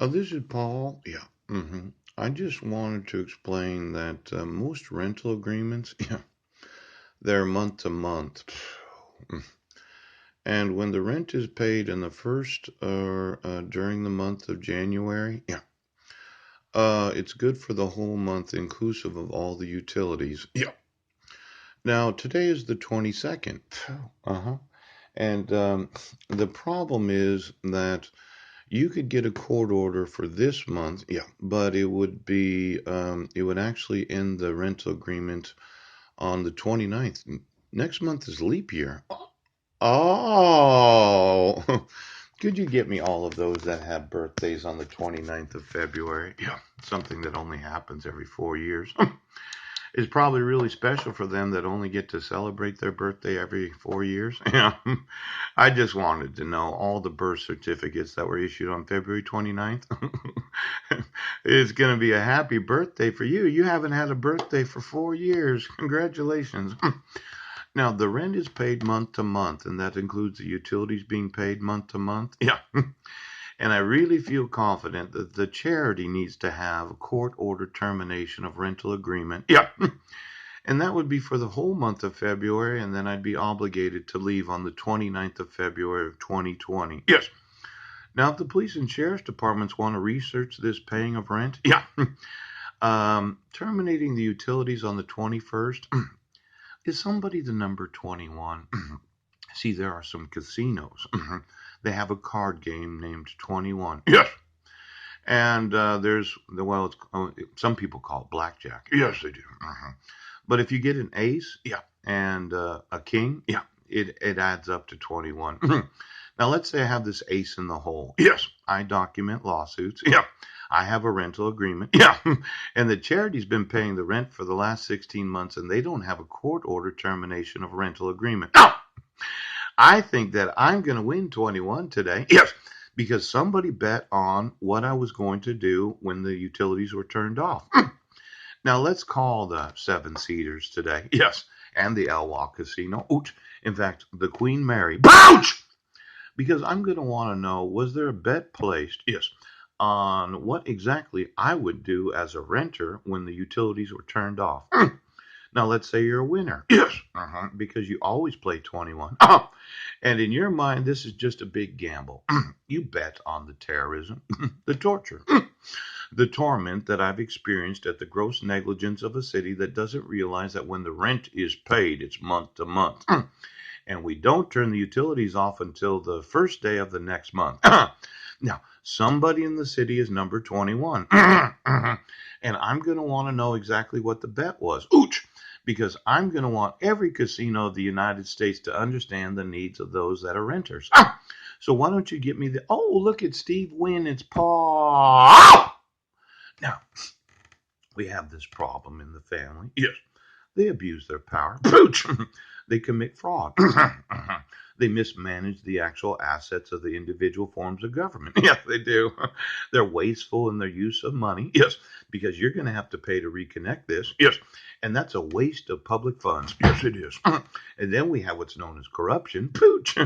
Oh, this is Paul. Yeah. I just wanted to explain that most rental agreements, yeah, they're month to month. And when the rent is paid in the first or during the month of January, yeah, it's good for the whole month, inclusive of all the utilities. Yeah. Now, today is the 22nd. Uh-huh. And the problem is that you could get a court order for this month, yeah, but it would actually end the rental agreement on the 29th. Next month is leap year. Oh, could you get me all of those that have birthdays on the 29th of February? Yeah, something that only happens every 4 years. It's probably really special for them that only get to celebrate their birthday every 4 years. Yeah. I just wanted to know all the birth certificates that were issued on February 29th. It's going to be a happy birthday for you. You haven't had a birthday for 4 years. Congratulations. Now, the rent is paid month to month, and that includes the utilities being paid month to month. Yeah. And I really feel confident that the charity needs to have a court order termination of rental agreement. Yeah. And that would be for the whole month of February, and then I'd be obligated to leave on the 29th of February of 2020. Yes. Now, if the police and sheriff's departments want to research this paying of rent, yeah. Terminating the utilities on the 21st, is somebody the number 21? See, there are some casinos. They have a card game named 21. Yes. And some people call it blackjack. Yes, they do. But if you get an ace, yeah, and a king, yeah, it adds up to 21. Now, let's say I have this ace in the hole. Yes. I document lawsuits. Yeah. I have a rental agreement. Yeah. And the charity's been paying the rent for the last 16 months, and they don't have a court order termination of rental agreement. No! I think that I'm going to win 21 today. Yes. Because somebody bet on what I was going to do when the utilities were turned off. Now let's call the Seven Cedars today. Yes. And the Elwha Casino. Ouch. In fact, the Queen Mary. Ouch! Because I'm going to want to know, was there a bet placed? Yes. On what exactly I would do as a renter when the utilities were turned off. Now let's say you're a winner. Yes. Because you always play 21. And in your mind, this is just a big gamble. You bet on the terrorism, the torture, the torment that I've experienced at the gross negligence of a city that doesn't realize that when the rent is paid, it's month to month. And we don't turn the utilities off until the first day of the next month. Now, somebody in the city is number 21. And I'm going to want to know exactly what the bet was. Ouch! Because I'm going to want every casino of the United States to understand the needs of those that are renters. So why don't you get me the... Oh, look at Steve Wynn. It's Paul. Now, we have this problem in the family. Yes. They abuse their power. Pooch! They commit fraud. They mismanage the actual assets of the individual forms of government. Yes, they do. They're wasteful in their use of money. Yes, because you're going to have to pay to reconnect this. Yes, and that's a waste of public funds. Yes, it is. And then we have what's known as corruption. Pooch!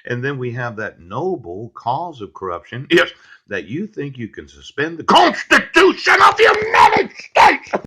And then we have that noble cause of corruption. Yes, that you think you can suspend the Constitution of the United States.